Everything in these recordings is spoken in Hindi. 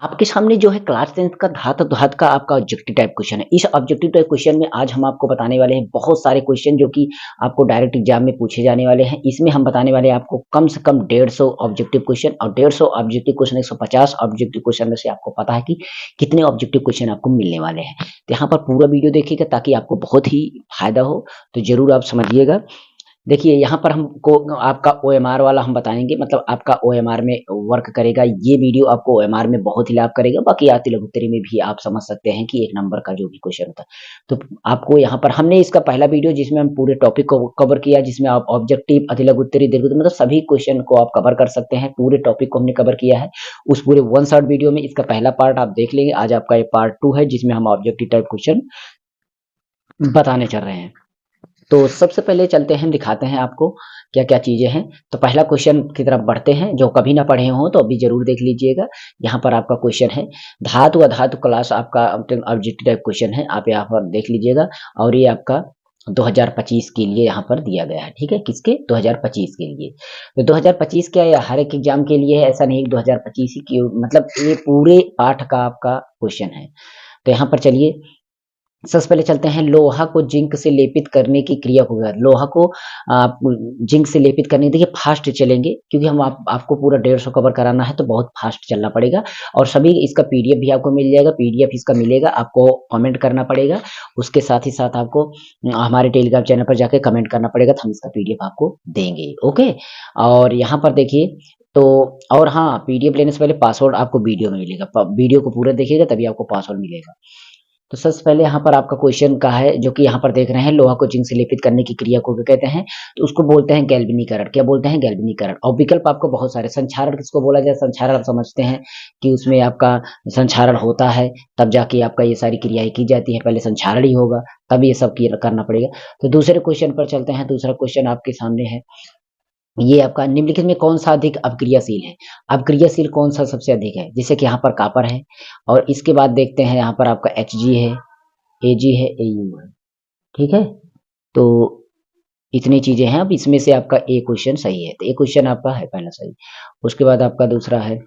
आपके सामने जो है क्लास 10th का धात धात का आपका ऑब्जेक्टिव टाइप क्वेश्चन है। इस ऑब्जेक्टिव टाइप क्वेश्चन में आज हम आपको बताने वाले हैं बहुत सारे क्वेश्चन जो कि आपको डायरेक्ट एग्जाम में पूछे जाने वाले हैं। इसमें हम बताने वाले हैं आपको कम से कम 150 ऑब्जेक्टिव क्वेश्चन और 150 ऑब्जेक्टिव क्वेश्चन 150 ऑब्जेक्टिव क्वेश्चन में से आपको पता है कि कितने ऑब्जेक्टिव क्वेश्चन आपको मिलने वाले हैं। तो यहाँ पर पूरा वीडियो देखिएगा ताकि आपको बहुत ही फायदा हो। तो जरूर आप समझिएगा। देखिए यहाँ पर हमको आपका ओएमआर वाला हम बताएँगे, मतलब आपका ओएमआर में वर्क करेगा। ये वीडियो आपको ओएमआर में बहुत ही लाभ करेगा, बाकी आती लघुत्तरी में भी आप समझ सकते हैं कि 1 नंबर का जो भी क्वेश्चन होता है। तो आपको यहाँ पर हमने इसका पहला वीडियो जिसमें हम पूरे टॉपिक को कवर किया, जिसमें आप ऑब्जेक्टिव, अति लघुत्तरी, दीर्घोत्तरी मतलब सभी क्वेश्चन को आप कवर कर सकते हैं। पूरे टॉपिक को हमने कवर किया है। उस पूरे 1 शॉट वीडियो में इसका पहला पार्ट आप देख लेंगे। आज आपका ये पार्ट 2 है जिसमें हम ऑब्जेक्टिव टाइप क्वेश्चन बताने चल रहे हैं। तो सबसे पहले चलते हैं, दिखाते हैं आपको क्या-क्या चीज़ें हैं। तो पहला क्वेश्चन की तरफ बढ़ते हैं, जो कभी ना पढ़े हों तो अभी ज़रूर देख लीजिएगा। यहाँ पर आपका क्वेश्चन है, धातु अधातु क्लास आपका ऑब्जेक्टिव टाइप क्वेश्चन है, आप यहाँ पर देख लीजिएगा। और ये आपका 2025 के लिए यहाँ पर दिया गया है, ठीक है? किसके? 2025 के लिए। तो 2025 क्या है, हर एक एग्ज़ाम के लिए है, ऐसा नहीं कि 2025 ही की, मतलब ये पूरे पाठ का आपका क्वेश्चन है। तो यहाँ पर चलिए सबसे पहले चलते हैं, लोहा को जिंक से लेपित करने की क्रिया को। लोहा को आप जिंक से लेपित करने, देखिए फास्ट चलेंगे क्योंकि हम आपको पूरा 150 कवर कराना है तो बहुत फास्ट चलना पड़ेगा। और सभी इसका पीडीएफ भी आपको मिल जाएगा, पीडीएफ इसका मिलेगा, आपको कमेंट करना पड़ेगा। उसके साथ ही साथ आपको हमारे टेलीग्राम चैनल पर जाके कमेंट करना पड़ेगा, तो हम इसका पीडीएफ आपको देंगे। ओके। और यहाँ पर देखिए, तो और हाँ, पीडीएफ लेने से पहले पासवर्ड आपको वीडियो में मिलेगा। वीडियो को पूरा देखिएगा तभी आपको पासवर्ड मिलेगा। तो सबसे पहले यहाँ पर आपका क्वेश्चन का है, जो कि यहाँ पर देख रहे हैं, लोहा को जिंक से लेपित करने की क्रिया को क्या कहते हैं? तो उसको बोलते हैं गैल्वेनीकरण। क्या बोलते हैं? गैल्वेनीकरण। और विकल्प आपको बहुत सारे, संक्षारण किसको बोला जाए? संक्षारण आप समझते हैं कि उसमें आपका संक्षारण होता है, तब जाके आपका ये सारी क्रियाएं की जाती है। पहले संक्षारण ही होगा, तब ये सब करना पड़ेगा। तो दूसरे क्वेश्चन पर चलते हैं। दूसरा क्वेश्चन आपके सामने है, ये आपका निम्नलिखित में कौन सा अधिक अपक्रियाशील है? अपक्रियाशील कौन सा सबसे अधिक है? जैसे कि यहाँ पर कॉपर है, और इसके बाद देखते हैं यहाँ पर आपका Hg है, Ag है, Au है, ठीक है? तो इतनी चीजें हैं। अब इसमें से आपका ए क्वेश्चन सही है, तो ए क्वेश्चन आपका है पहला सही। उसके बाद आपका दूसरा है,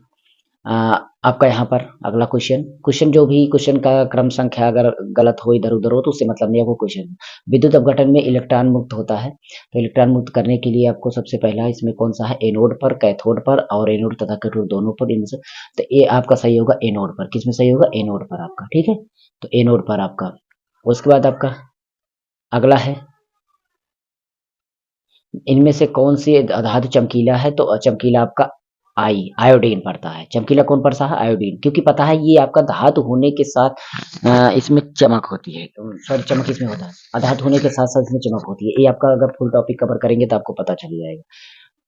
आपका यहाँ पर अगला क्वेश्चन, क्वेश्चन जो भी क्वेश्चन का क्रम संख्या अगर गलत हो, इधर उधर हो, तो उससे मतलब नहीं है। वो क्वेश्चन विद्युत अपघटन में इलेक्ट्रॉन मुक्त होता है, तो इलेक्ट्रॉन मुक्त करने के लिए आपको सबसे पहला इसमें कौन सा है? एनोड पर, कैथोड पर, और एनोड तथा कैथोड दोनों पर, इनसे तो ए आपका सही होगा एनोड पर। किसमें सही होगा? एनोड पर आपका, ठीक है? तो एनोड पर आपका। उसके बाद आपका अगला है, इनमें से कौन सी धातु चमकीला है? तो चमकीला आपका आयोडीन पड़ता है। चमकीला कौन पड़ता है? आयोडीन, क्योंकि पता है ये आपका धातु होने के साथ इसमें चमक होती है। सॉरी, चमक इसमें होता है, अधातु होने के साथ साथ इसमें चमक होती है। ये आपका अगर फुल टॉपिक कवर करेंगे तो आपको पता चल जाएगा।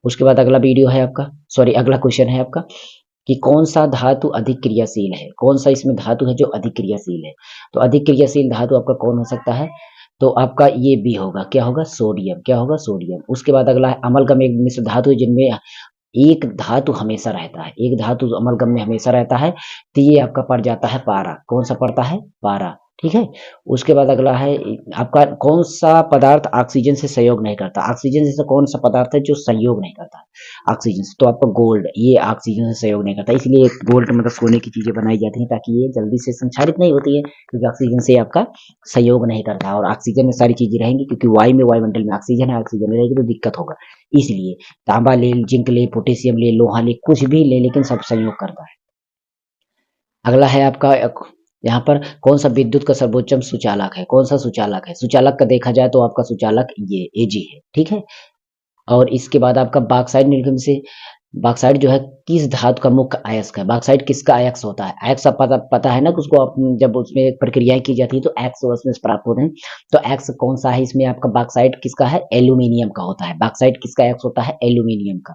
उसके बाद अगला वीडियो है आपका, सॉरी अगला क्वेश्चन है आपका, कि कौन सा धातु अधिक क्रियाशील है? कौन सा इसमें धातु है जो अधिक क्रियाशील है? तो अधिक क्रियाशील धातु आपका कौन हो सकता है? तो आपका ये बी होगा। क्या होगा? सोडियम। क्या होगा? सोडियम। उसके बाद अगला है, अमलगम एक मिश्र धातु है जिनमें एक धातु हमेशा रहता है, एक धातु अमलगम में हमेशा रहता है, तो ये आपका पड़ जाता है पारा। कौन सा पड़ता है? पारा, ठीक है? उसके बाद अगला है आपका, कौन सा पदार्थ ऑक्सीजन से सहयोग नहीं करता? ऑक्सीजन जैसा कौन सा पदार्थ है जो सहयोग नहीं करता है ऑक्सीजन से? तो आपका गोल्ड, ये ऑक्सीजन से सहयोग नहीं करता, इसलिए गोल्ड मतलब सोने की चीजें बनाई जाती हैं ताकि ये जल्दी से संक्षारित नहीं होती है, क्योंकि ऑक्सीजन से आपका सहयोग नहीं करता है। और ऑक्सीजन में सारी चीजें रहेंगी, क्योंकि वायु में, वायुमंडल में ऑक्सीजन है, ऑक्सीजन में रहेगी तो दिक्कत होगा, इसलिए तांबा ले, जिंक ले, पोटेशियम ले, लोहा ले, कुछ भी ले, लेकिन सब संयोग करता है। अगला है आपका यहाँ पर, कौन सा विद्युत का सर्वोच्चम सुचालक है? कौन सा सुचालक है? सुचालक का देखा जाए तो आपका सुचालक ये एजी है, ठीक है? और इसके बाद आपका बॉक्साइट निर्गम से, बॉक्साइट जो है किस धातु का मुख्य अयस्क है? बॉक्साइट किसका अयस्क होता है? अयस्क सब पता है ना कि उसको जब उसमें प्रक्रियाएं की जाती है तो एक्स उसमें से प्राप्त होते हैं। तो एक्स कौन सा है इसमें? आपका बॉक्साइट किसका है? एल्यूमिनियम का होता है। बॉक्साइट किसका एक्स होता है? एल्यूमिनियम का।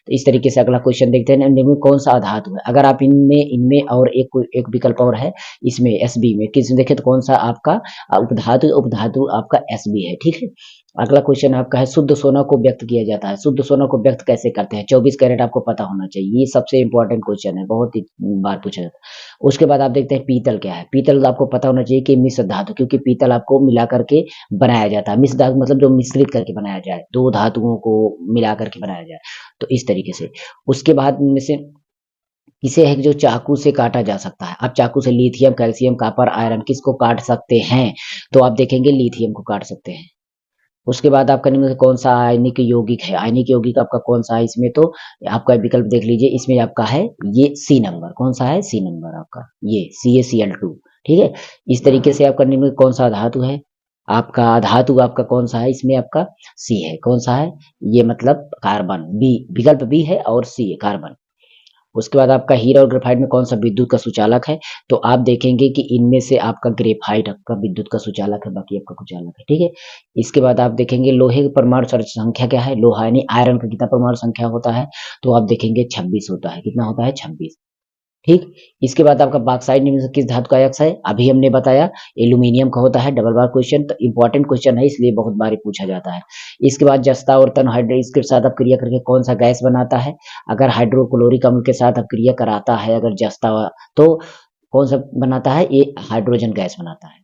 तो इस तरीके से अगला क्वेश्चन देखते हैं, निम्न में कौन सा अधातु है? अगर आप इनमें इनमें और एक विकल्प और है इसमें, एसबी में किस देखें तो कौन सा आपका उपधातु? उपधातु आपका एसबी है, ठीक है? अगला क्वेश्चन आपका है, शुद्ध सोना को व्यक्त किया जाता है, शुद्ध सोना को व्यक्त कैसे करते हैं? 24 कैरेट आपको पता होना चाहिए, ये सबसे इंपॉर्टेंट क्वेश्चन है, बहुत ही बार पूछा जाता है। उसके बाद आप देखते हैं पीतल क्या है? पीतल आपको पता होना चाहिए कि मिश्र धातु, क्योंकि पीतल आपको मिला करके बनाया जाता है। मिश्र धातु मतलब जो मिश्रित करके बनाया जाए, दो धातुओं को मिला करके बनाया जाए, तो इस तरीके से। उसके बाद में से किसे है जो चाकू से काटा जा सकता है। आप चाकू से लिथियम, कैल्शियम, कॉपर, आयरन किसको काट सकते हैं? तो आप देखेंगे लिथियम को काट सकते हैं। उसके बाद आपका निम्न में कौन सा आयनिक यौगिक है? आयनिक यौगिक आपका कौन सा है इसमें? तो आपका विकल्प देख लीजिए, इसमें आपका है ये सी नंबर। कौन सा है? सी नंबर आपका ये CaCl2। ठीक है। इस तरीके से आपका निम्न में कौन सा धातु है? आपका धातु आपका कौन सा है इसमें? आपका सी है। कौन सा है ये? मतलब कार्बन। बी, विकल्प बी है और सी है कार्बन। उसके बाद आपका हीरा और ग्रेफाइट में कौन सा विद्युत का सुचालक है? तो आप देखेंगे कि इनमें से आपका ग्रेफाइट आपका विद्युत का सुचालक है, बाकी आपका कुचालक है। ठीक है। इसके बाद आप देखेंगे लोहे की परमाणु संख्या क्या है? लोहा यानी आयरन का कितना परमाणु संख्या होता है? तो आप देखेंगे 26 होता है। कितना होता है? 26। ठीक। इसके बाद आपका बॉक्साइट निम्न से किस धातु का अयस्क है? अभी हमने बताया एल्यूमीनियम का होता है। डबल बार क्वेश्चन, तो इंपॉर्टेंट क्वेश्चन है इसलिए बहुत बार पूछा जाता है। इसके बाद जस्ता और तन इसके साथ आप क्रिया करके कौन सा गैस बनाता है? अगर हाइड्रोक्लोरिक अम्ल के साथ आप क्रिया कराता है अगर जस्ता तो कौन सा बनाता है? ये हाइड्रोजन गैस बनाता है।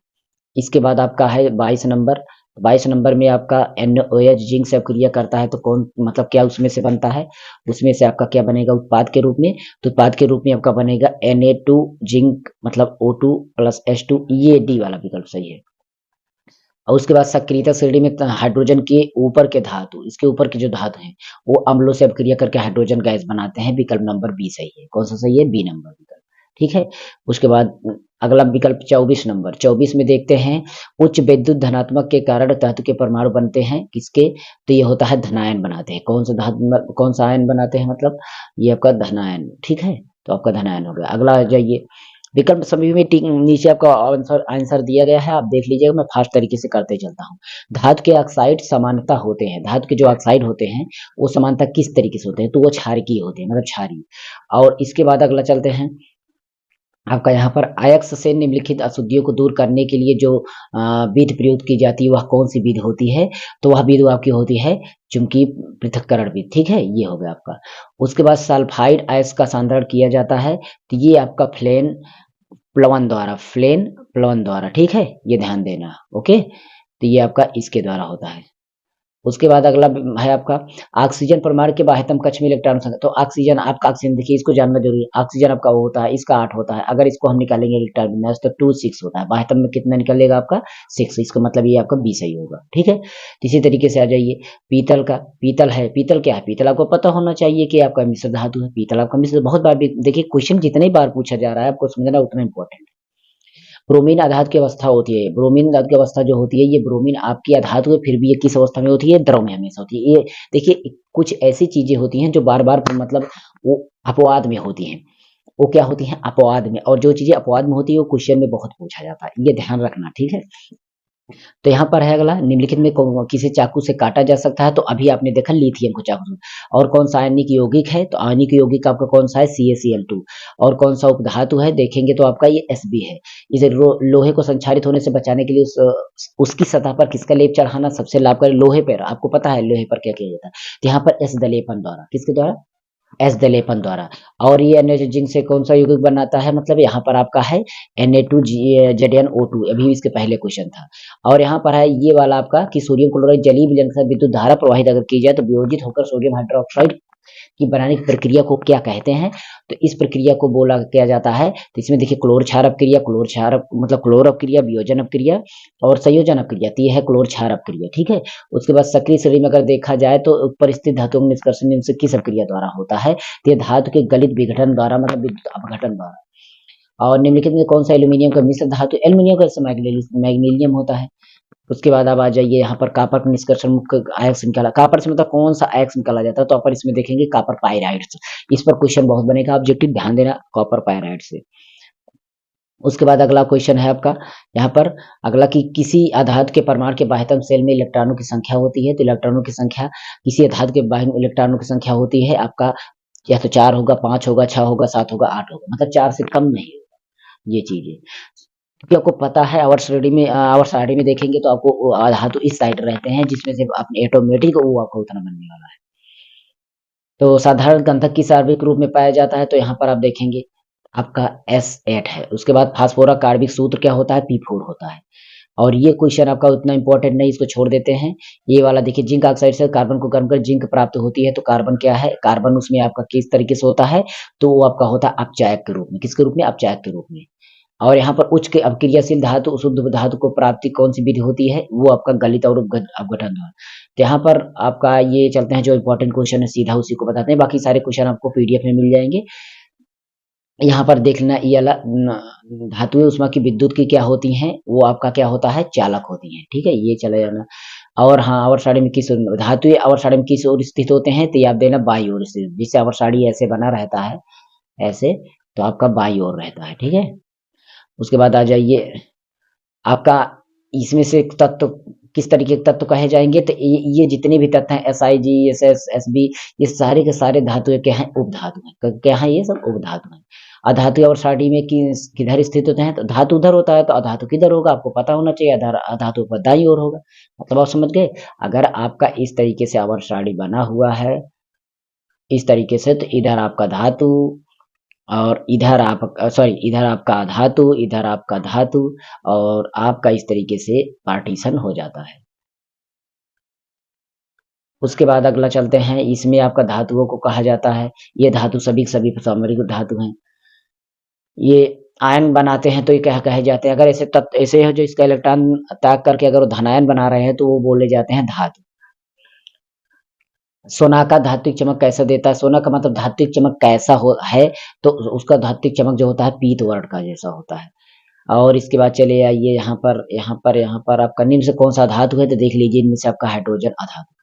इसके बाद आपका है 22 नंबर। 22 नंबर में आपका NaOH जिंक से क्रिया करता है तो कौन मतलब क्या उसमें से बनता है? उसमें से आपका क्या बनेगा उत्पाद के रूप में? तो उत्पाद के रूप में आपका बनेगा Na2 जिंक मतलब O2 प्लस H2। ये डी वाला विकल्प सही है। और उसके बाद सक्रियता श्रेणी में हाइड्रोजन के ऊपर के धातु, इसके ऊपर के जो धातु हैं वो अम्लों से अपक्रिया करके हाइड्रोजन गैस बनाते हैं। विकल्प नंबर बी सही है। कौन सा सही है? बी नंबर विकल्प। ठीक है। उसके बाद अगला विकल्प 24 नंबर। 24 में देखते हैं उच्च विद्युत धनात्मक के कारण धातु के परमाणु बनते हैं किसके? तो ये होता है धनायन बनाते हैं। कौन सा धातु कौन सा आयन बनाते हैं? मतलब ये आपका धनायन। ठीक है। तो आपका धनायन हो गया। अगला आ जाइए विकल्प सभी में नीचे आपका आंसर आंसर दिया गया है, आप देख लीजिएगा। मैं फास्ट तरीके से करते चलता हूँ। धातु के ऑक्साइड समानता होते हैं। धातु के जो ऑक्साइड होते हैं वो समानता किस तरीके से होते हैं? तो वो क्षारकीय होते हैं, मतलब क्षारीय। और इसके बाद अगला चलते हैं आपका यहाँ पर अयस्क से निम्नलिखित अशुद्धियों को दूर करने के लिए जो विधि प्रयुक्त की जाती है वह कौन सी विधि होती है? तो वह विधि आपकी होती है चुंबकीय पृथक्करण विधि। ठीक है। ये हो गया आपका। उसके बाद सल्फाइड अयस्क का सांद्रण किया जाता है तो ये आपका फ्लेन प्लवन द्वारा। ठीक है। ये ध्यान देना। ओके। तो ये आपका इसके द्वारा होता है। उसके बाद अगला है आपका ऑक्सीजन परमाणु के बाह्यतम कक्ष में इलेक्ट्रॉन संख्या। तो ऑक्सीजन आपका ऑक्सीजन देखिए इसको जानना जरूरी है। ऑक्सीजन आपका वो होता है, इसका 8 होता है। अगर इसको हम निकालेंगे इलेक्ट्रॉन विन्यास तो 2 6 होता है। बाह्यतम में कितना निकलेगा आपका? 6। इसका मतलब ये आपका बी सही होगा। ठीक है। इसी तरीके से आ जाइए पीतल का। पीतल है, पीतल क्या है? पीतल आपको पता होना चाहिए कि आपका मिश्र धातु है। पीतल आपका मिश्र बहुत बार देखिए क्वेश्चन जितने बार पूछा जा रहा है आपको समझना उतना इंपॉर्टेंट। ब्रोमीन अधातु की अवस्था होती है। ब्रोमीन धातु की अवस्था जो होती है ये ब्रोमीन आपकी अधातु है फिर भी ये किस अवस्था में होती है? द्रव में हमेशा होती है। ये देखिए कुछ ऐसी चीजें होती हैं जो बार बार मतलब वो अपवाद में होती हैं। वो क्या होती हैं? अपवाद में। और जो चीजें अपवाद में होती है वो क्वेश्चन में बहुत पूछा जाता है, ये ध्यान रखना। ठीक है। तो यहाँ पर है अगला निम्नलिखित में किसे चाकू से काटा जा सकता है? तो अभी आपने देखा लिथियम को चाकू से। और कौन सा आयनिक यौगिक है? तो आयनिक यौगिक आपका कौन सा है? CaCl2। और कौन सा उपधातु है? देखेंगे तो आपका ये Sb है। इसे लोहे को संक्षारित होने से बचाने के लिए उसकी सतह पर किसका लेप चढ़ाना सबसे लाभकारी? लोहे पर। आपको पता है लोहे पर क्या किया जाता है? तो यहाँ पर S दलेपन द्वारा। किसके द्वारा? एस दलेपन द्वारा। और ये Na जिंक से कौन सा यौगिक बनाता है? मतलब यहाँ पर आपका है Na2ZnO2। अभी इसके पहले क्वेश्चन था। और यहाँ पर है ये वाला आपका कि सोडियम क्लोराइड जलीय विलयन के साथ विद्युत धारा प्रवाहित अगर की जाए तो वियोजित होकर सोडियम हाइड्रोक्साइड की बनाने की प्रक्रिया को क्या कहते हैं? तो इस प्रक्रिया को बोला किया जाता है। तो इसमें देखिए क्लोर क्षार अपक्रिया, क्लोर क्षार मतलब क्लोर अपक्रिया, वियोजन अपक्रिया और संयोजन अपक्रिया। तो ये है क्लोर क्षार अपक्रिया। ठीक है। उसके बाद सक्रिय श्रेणी में अगर देखा जाए तो ऊपर स्थित धातुओं में निष्कर्षण निम्न से किस अपक्रिया द्वारा होता है? तो ये धातु के गलित विघटन द्वारा मतलब विद्युत अपघटन द्वारा। और निम्नलिखित में कौन सा एल्यूमिनियम का मिश्र धातु? एल्यूमिनियम का मैग्नीशियम होता है। उसके बाद अब आ जाइए यहाँ पर कॉपर का निष्कर्षण मुख्य अयस्क निकाला। कॉपर से मतलब कौन सा अयस्क निकाला जाता है? तो अपन इसमें देखेंगे कॉपर पाइराइड्स। इस पर क्वेश्चन बहुत बनेगा, ऑब्जेक्टिव ध्यान देना कॉपर पाइराइड से। उसके बाद अगला क्वेश्चन है आपका यहाँ पर अगला कि किसी आधातु के परमाणु के बाह्यतम सेल में इलेक्ट्रॉनों की संख्या होती है। तो इलेक्ट्रॉनों की संख्या किसी आधातु के बाह्य इलेक्ट्रॉनों की संख्या होती है आपका या तो 4 होगा, 5 होगा, 6 होगा, 7 होगा, 8 होगा, मतलब 4 से कम नहीं होगा। ये चीज है क्योंकि आपको पता है आवर सारणी में देखेंगे तो आपको धातु इस साइड रहते हैं जिसमें से अपने ऑटोमेटिक वो आपको उतना बनने वाला है। तो साधारण गंधक किस आणविक रूप में पाया जाता है? तो यहाँ पर आप देखेंगे आपका S8 है। उसके बाद फास्फोरस कार्बनिक सूत्र क्या होता है? P4 होता है। और ये क्वेश्चन आपका उतना इंपॉर्टेंट नहीं, इसको छोड़ देते हैं। ये वाला देखिए, जिंक ऑक्साइड से कार्बन को गर्म कर जिंक प्राप्त होती है, तो कार्बन क्या है, कार्बन उसमें आपका किस तरीके से होता है, तो वो आपका होता है अपचायक के रूप में। किसके रूप में, अपचायक के रूप में। और यहाँ पर उच्च के अपक्रियाशील धातु शुद्ध धातु को प्राप्ति कौन सी विधि होती है, वो आपका गलित और अपघटन द्वारा। तो यहाँ पर आपका ये चलते हैं, जो इंपॉर्टेंट क्वेश्चन है सीधा उसी को बताते हैं, बाकी सारे क्वेश्चन आपको पीडीएफ में मिल जाएंगे। यहाँ पर देख लेना, ये वाला धातुएं उष्मा की विद्युत की क्या होती हैं, वो आपका क्या होता है, चालक होती हैं। ठीक है, ये चले जाना। और हाँ, आवर्त सारणी में किस धातुएं आवर्त सारणी में किस ओर स्थित होते हैं, तो ये आप देना बाई ओर स्थित। जिससे आवर्त सारणी ऐसे बना रहता है, ऐसे, तो आपका बाई ओर रहता है। ठीक है, उसके बाद आ जाइए आपका, इसमें से तत्व किस तरीके के तत्व कहे जाएंगे, तो ये जितने भी तत्व हैं, SiG, SS, SB, ये सारे के सारे धातुएं क्या हैं, उपधातु हैं। क्या है, ये सब उपधातु हैं। अधातु और सारणी में किधर स्थित होते हैं, तो धातु उधर होता है, तो अधातु किधर होगा, आपको पता होना चाहिए। अधातु पर दाईं ओर होगा। मतलब आप समझ गए। अगर आपका इस तरीके से आवर्त सारणी बना हुआ है, इस तरीके से, तो इधर आपका धातु और इधर आप सॉरी इधर आपका धातु, इधर आपका धातु, और आपका इस तरीके से पार्टीशन हो जाता है। उसके बाद अगला चलते हैं, इसमें आपका धातुओं को कहा जाता है, ये धातु सभी सभी सामरिक धातु हैं। ये आयन बनाते हैं, तो ये क्या कहे जाते हैं, अगर ऐसे तत्व ऐसे है जो इसका इलेक्ट्रॉन त्याग करके अगर वो धनायन बना रहे हैं, तो वो बोले जाते हैं धातु। सोना का धात्विक चमक कैसा देता है, सोना का मतलब धात्विक चमक कैसा हो है, तो उसका धात्विक चमक जो होता है पीत वर्ण का जैसा होता है। और इसके बाद चले आइए यहाँ पर आपका निम्न से कौन सा धातु है, तो देख लीजिए, इनमें से आपका हाइड्रोजन अधातु।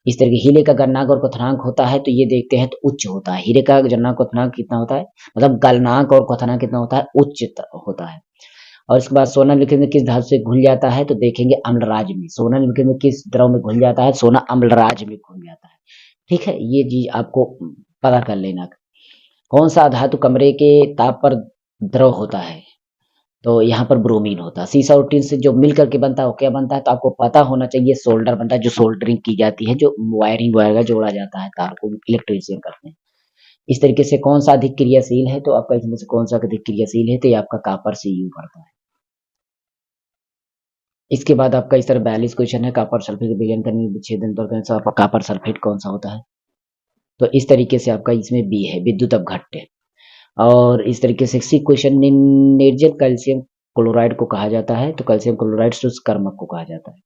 इस तरह के हीरे का गलनांक और क्वथनांक होता है, तो ये देखते हैं, तो उच्च होता है। हीरे का गलनांक क्वथनांक कितना होता है, मतलब गलनांक और क्वथनांक कितना होता है, उच्च होता है। और इसके बाद सोना निम्नलिखित में किस धातु से घुल जाता है, तो देखेंगे अम्लराज में। सोना निम्नलिखित में किस द्रव में घुल जाता है, सोना अम्लराज में घुल जाता है। ठीक है, ये चीज आपको पता कर लेना। कौन सा धातु कमरे के ताप पर द्रव होता है, तो यहाँ पर ब्रोमीन होता है। सीसा और टिन से जो मिल करके बनता है वो क्या बनता है, तो आपको पता होना चाहिए, सोल्डर बनता है, जो सोल्डरिंग की जाती है, जो वायरिंग वगैरह जोड़ा जाता है, तार को इलेक्ट्रीशियन करते हैं। इस तरीके से कौन सा अधिक क्रियाशील है, तो आपका इसमें से कौन सा अधिक क्रियाशील है, तो ये आपका कॉपर Cu पड़ता है। इसके बाद आपका इस तरह 42 क्वेश्चन है, कॉपर सल्फेट विलयन करने विच्छेदन पर कौन सा, आपका कॉपर सल्फेट कौन सा होता है, तो इस तरीके से आपका इसमें बी है, विद्युत अपघट्य। और इस तरीके से सी क्वेश्चन, निर्जल कैल्शियम क्लोराइड को कहा जाता है, तो कैल्शियम क्लोराइड शुष्कर्मक को कहा जाता है।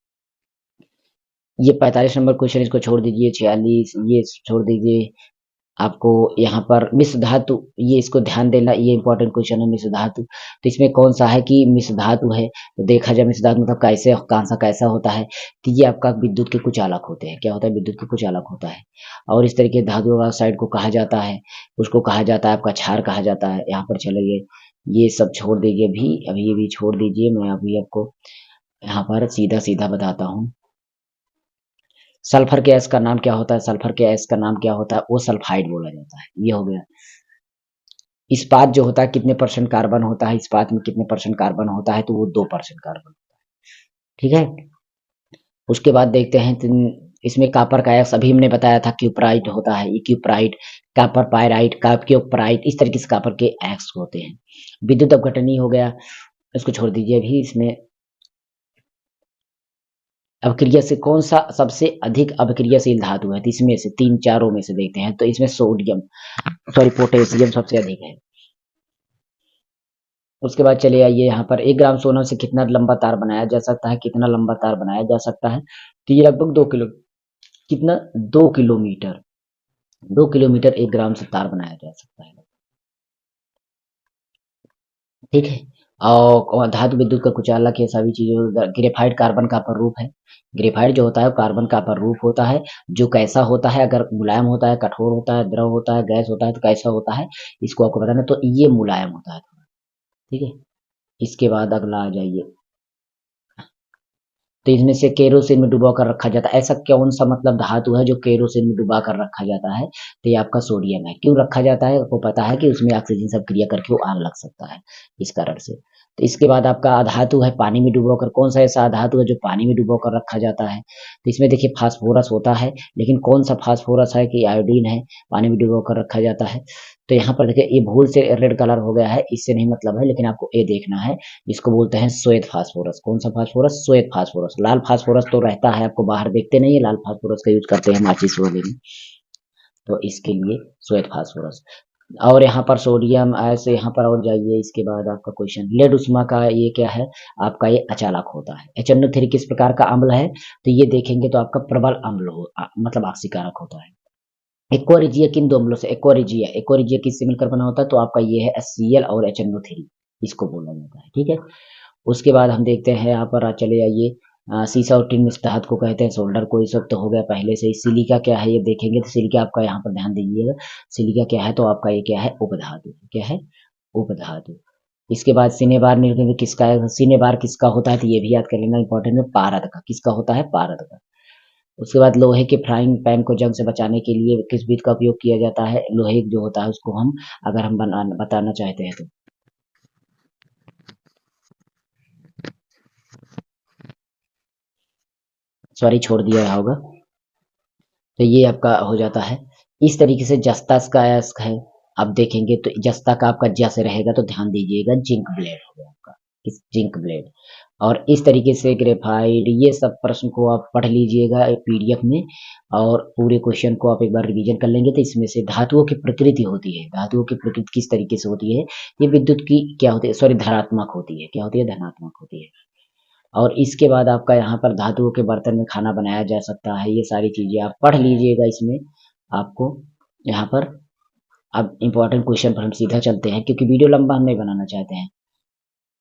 ये 45 नंबर क्वेश्चन, इसको छोड़ दीजिए। 46 ये छोड़ दीजिए। आपको यहाँ पर मिश्र धातु, ये इसको ध्यान देना, ये इंपॉर्टेंट क्वेश्चन है। मिश्र धातु, तो इसमें कौन सा है कि मिश्र धातु है, तो देखा जाए मिश्र धातु मतलब कैसे कौन सा कैसा होता है, तो ये आपका विद्युत के कुचालक होते हैं। क्या होता है, विद्युत के कुचालक होता है। और इस तरीके धातु वाला साइड को कहा जाता है, उसको कहा जाता है आपका क्षार कहा जाता है। यहाँ पर चलिए, ये सब छोड़ दीजिए, अभी ये भी छोड़ दीजिए। मैं अभी आपको यहाँ पर सीधा सीधा बताता हूँ। सल्फर गैस का नाम क्या होता है, सल्फर गैस का नाम क्या होता है, वो सल्फाइड बोला जाता है। ये हो गया। इस्पात जो होता है कितने % कार्बन होता है, इस्पात में कितने % कार्बन होता है, तो वो 2% कार्बन। ठीक है, उसके बाद देखते हैं, इसमें कॉपर का एक्स अभी हमने बताया था, क्यूपराइट होता है, ये क्यूपराइट, कॉपर पायराइट, क्यूपराइट, इस तरीके से कॉपर के एक्स होते हैं। विद्युत अपघटनी हो गया, इसको छोड़ दीजिए अभी। इसमें अभिक्रिया से कौन सा सबसे अधिक अभिक्रियाशील धातु है, तो इसमें से तीन चारों में से देखते हैं, तो इसमें पोटेशियम सबसे अधिक है। उसके बाद चले आइए, यहाँ पर 1 ग्राम सोना से कितना लंबा तार बनाया जा सकता है, कितना लंबा तार बनाया जा सकता है, तो ये लगभग 2 किलो, कितना, 2 किलोमीटर, 2 किलोमीटर 1 ग्राम से तार बनाया जा सकता है। ठीक है, और धातु विद्युत का कुचालक, ये सभी चीजों, ग्रेफाइट कार्बन का अपर है। ग्रेफाइट जो होता है कार्बन का अपर होता है, जो कैसा होता है, अगर मुलायम होता है, कठोर होता है, द्रव होता है, गैस होता है, तो कैसा होता है, इसको आपको बताना। तो ये मुलायम होता है थोड़ा। ठीक है, इसके बाद अगला आ जाइए, तो इसमें से केरोसिन में डुबा कर रखा जाता है। ऐसा कौन सा मतलब धातु है जो केरोसिन में डुबा कर रखा जाता है, तो ये आपका सोडियम है। क्यों रखा जाता है, आपको पता है कि उसमें ऑक्सीजन सब क्रिया करके वो आग लग सकता है, इस कारण से। तो इसके बाद आपका अधातु है, पानी में डुबो कर, कौन सा ऐसा अधातु है जो पानी में डुबो कर रखा जाता है, तो इसमें देखिए फास्फोरस होता है, लेकिन कौन सा फास्फोरस है कि आयोडीन है, पानी में डुबो कर रखा जाता है। तो यहाँ पर देखिए ये भूल से रेड कलर हो गया है, इससे नहीं मतलब है, लेकिन आपको ए देखना है, जिसको बोलते हैं श्वेत फास्फोरस। कौन सा फास्फोरस? श्वेत फास्फोरस। लाल फास्फोरस तो रहता है, आपको बाहर देखते नहीं है, लाल फास्फोरस का यूज करते हैं माचिस वगैरह, तो इसके लिए श्वेत फास्फोरस। और यहाँ पर सोडियम, ऐसे यहाँ पर और जाइए, इसके बाद आपका क्वेश्चन लेड उष्मा का ये क्या है, आपका ये अचालक होता है। HNO3 किस प्रकार का अम्ल है, तो ये देखेंगे तो आपका प्रबल अम्ल मतलब ऑक्सीकारक होता है। एक्वारिजिया किन दो अम्लों से, एक्वारिजिया किससे मिलकर बना होता है, तो आपका ये है HCl और HNO3, इसको बोला जाता है, ठीक है। उसके बाद हम देखते हैं यहाँ पर चले आइए, सीसा और टिन मिश्र धातु को कहते हैं सोल्डर को, इस वक्त हो गया पहले से ही। सिलिका क्या है ये देखेंगे, तो सिलिका आपका यहाँ पर ध्यान दीजिएगा, सिलिका क्या है, तो आपका ये क्या है, उपधातु। क्या है? उपधातु। इसके बाद सिनेबार निर्गम किसका है, सिनेबार किसका होता है, तो ये भी याद कर लेना इंपॉर्टेंट है, पारद का। किसका होता है? पारद का। उसके बाद लोहे के फ्राइंग पैन को जंग से बचाने के लिए किस विधि का उपयोग किया जाता है, लोहे जो होता है उसको हम अगर हम बताना चाहते हैं तो, सॉरी छोड़ दिया होगा, तो ये आपका हो जाता है। इस तरीके से जस्ता का है, आप देखेंगे तो जस्ता का आपका जैसे रहेगा, तो ध्यान दीजिएगा, जिंक ब्लेड हो गया आपका, इस जिंक ब्लेड। और इस तरीके से ग्रेफाइट, ये सब प्रश्न को आप पढ़ लीजिएगा पीडीएफ में, और पूरे क्वेश्चन को आप एक बार रिवीजन कर लेंगे, तो इसमें से धातुओं की प्रकृति होती है, धातुओं की प्रकृति किस तरीके से होती है, ये विद्युत की क्या होती है, सॉरी धनात्मक होती है, क्या होती है, धनात्मक होती है। और इसके बाद आपका यहाँ पर धातुओं के बर्तन में खाना बनाया जा सकता है, ये सारी चीजें आप पढ़ लीजिएगा इसमें आपको। यहाँ पर अब इम्पोर्टेंट क्वेश्चन पर हम सीधा चलते हैं, क्योंकि वीडियो लंबा हम नहीं बनाना चाहते हैं।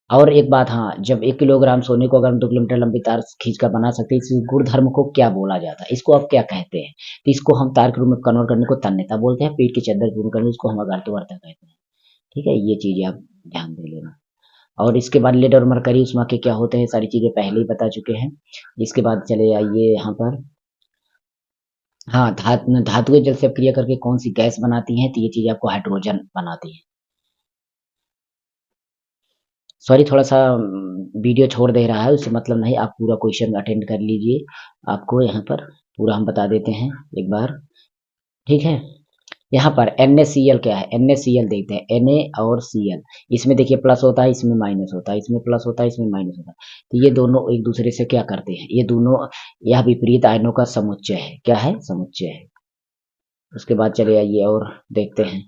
और एक बात, हाँ, जब 1 किलोग्राम सोने को अगर हम 2 किलोमीटर लंबी तार खींच कर बना सकते हैं, इस गुणधर्म को क्या बोला जाता है, इसको आप क्या कहते हैं, तो इसको हम तार के रूप में कन्वर्ट करने को तन्यता बोलते हैं, पीठ की चद्दर पूर्ण करने उसको हम अगार्थवर्ता कहते हैं, ठीक है। ये चीजें आप ध्यान दे लेना। और इसके बाद लेड और मरकरी उष्मा के क्या होते हैं, सारी चीजें पहले ही बता चुके हैं। इसके बाद चले आइए यहाँ पर, हाँ, धातुएं जल से क्रिया करके कौन सी गैस बनाती हैं, तो ये चीज आपको हाइड्रोजन बनाती है। सॉरी थोड़ा सा वीडियो छोड़ दे रहा है, उससे मतलब नहीं, आप पूरा क्वेश्चन अटेंड कर लीजिए, आपको यहाँ पर पूरा हम बता देते हैं एक बार, ठीक है। यहाँ पर NaCl क्या है, NaCl देखते हैं, Na और Cl, इसमें देखिए प्लस होता है, इसमें माइनस होता है, इसमें प्लस होता है, इसमें माइनस होता है, तो ये दोनों एक दूसरे से क्या करते हैं, ये दोनों, यह विपरीत आयनों का समुच्चय है, क्या है, समुच्चय है। उसके बाद चले आइए और देखते हैं,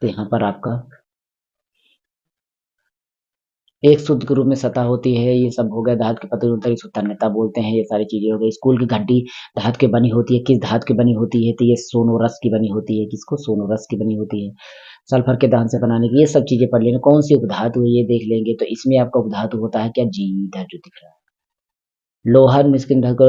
तो यहाँ पर आपका एक शुद्ध के रूप में सतह होती है, ये सब हो गया। धातु के पतन उत्तर इसको तन्यता बोलते हैं, ये सारी चीजें हो गई। स्कूल की घंटी धातु की बनी होती है, किस धातु की बनी होती है, तो ये सोनोरस की बनी होती है, किसको, सोनोरस की बनी होती है। सल्फर के दहन से बनाने की, ये सब चीजें पढ़ लेना, कौन सी उपधातु है ये देख लेंगे, तो इसमें आपका उपधातु होता है क्या, जी, इधर जो दिख रहा है, लोहा मिस्किन को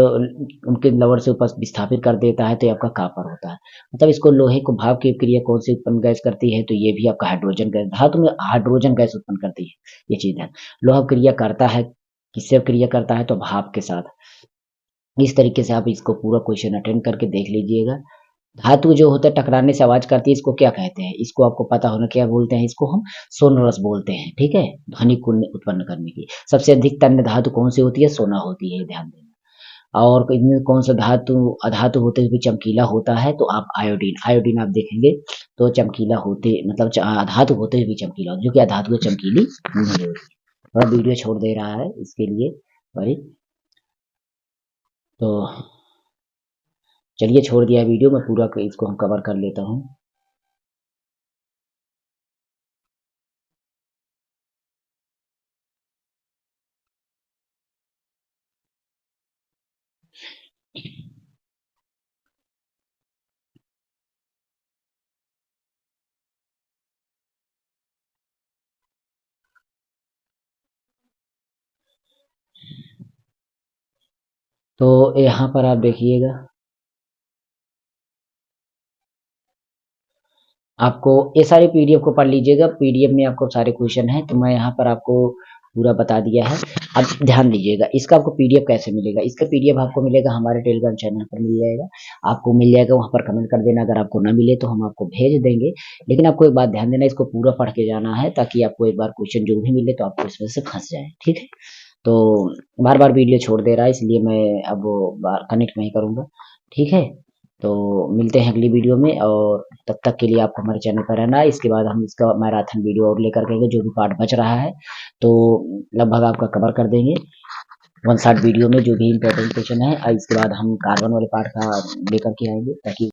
उनके लवर से ऊपर विस्थापित कर देता है, तो ये आपका कापर होता है। मतलब इसको लोहे को भाप की क्रिया कौन सी उत्पन्न गैस करती है, तो ये भी आपका हाइड्रोजन गैस, धातु में हाइड्रोजन गैस उत्पन्न करती है, ये चीज है। लोहा क्रिया करता है, किससे क्रिया करता है, तो भाप के साथ। इस तरीके से आप इसको पूरा क्वेश्चन अटेंड करके देख लीजिएगा। धातु जो होता है टकराने से आवाज करती है, इसको क्या कहते हैं, इसको आपको पता होना, क्या बोलते हैं, इसको हम सोनरस बोलते हैं, ठीक है, ध्वनि को उत्पन्न करने की। सबसे अधिक तन्य धातु कौन सी होती है, सोना होती है, ध्यान देना। और इनमें कौन सा धातु अधातु होते हुए भी चमकीला होता है, तो आप आयोडीन, आयोडीन आप देखेंगे तो चमकीला होते, मतलब अधातु होते हुए भी चमकीला होता है, जो कि अधातु चमकीली नहीं होती। थोड़ा वीडियो छोड़ दे रहा है इसके लिए, सॉरी। तो चलिए छोड़ दिया वीडियो, मैं पूरा इसको हम कवर कर लेता हूँ। तो यहाँ पर आप देखिएगा, आपको ये सारे पीडीएफ को पढ़ लीजिएगा, पीडीएफ में आपको सारे क्वेश्चन हैं, तो मैं यहाँ पर आपको पूरा बता दिया है। अब ध्यान दीजिएगा, इसका आपको पीडीएफ कैसे मिलेगा, इसका पीडीएफ आपको मिलेगा हमारे टेलीग्राम चैनल पर मिल जाएगा, आपको मिल जाएगा, वहाँ पर कमेंट कर देना, अगर आपको ना मिले तो हम आपको भेज देंगे। लेकिन आपको एक बात ध्यान देना, इसको पूरा पढ़ के जाना है, ताकि आपको एक बार क्वेश्चन जो भी मिले तो आपको इसमें से फंस जाए, ठीक है। तो बार बार वीडियो छोड़ दे रहा है, इसलिए मैं अब कनेक्ट नहीं करूंगा, ठीक है। तो मिलते हैं अगली वीडियो में, और तब तक के लिए आपको हमारे चैनल पर रहना है। इसके बाद हम इसका मैराथन वीडियो और लेकर के आएंगे, जो भी पार्ट बच रहा है तो लगभग आपका कवर कर देंगे वन शॉट वीडियो में, जो भी इम्पोर्टेंट क्वेश्चन है। इसके बाद हम कार्बन वाले पार्ट का लेकर के आएंगे, ताकि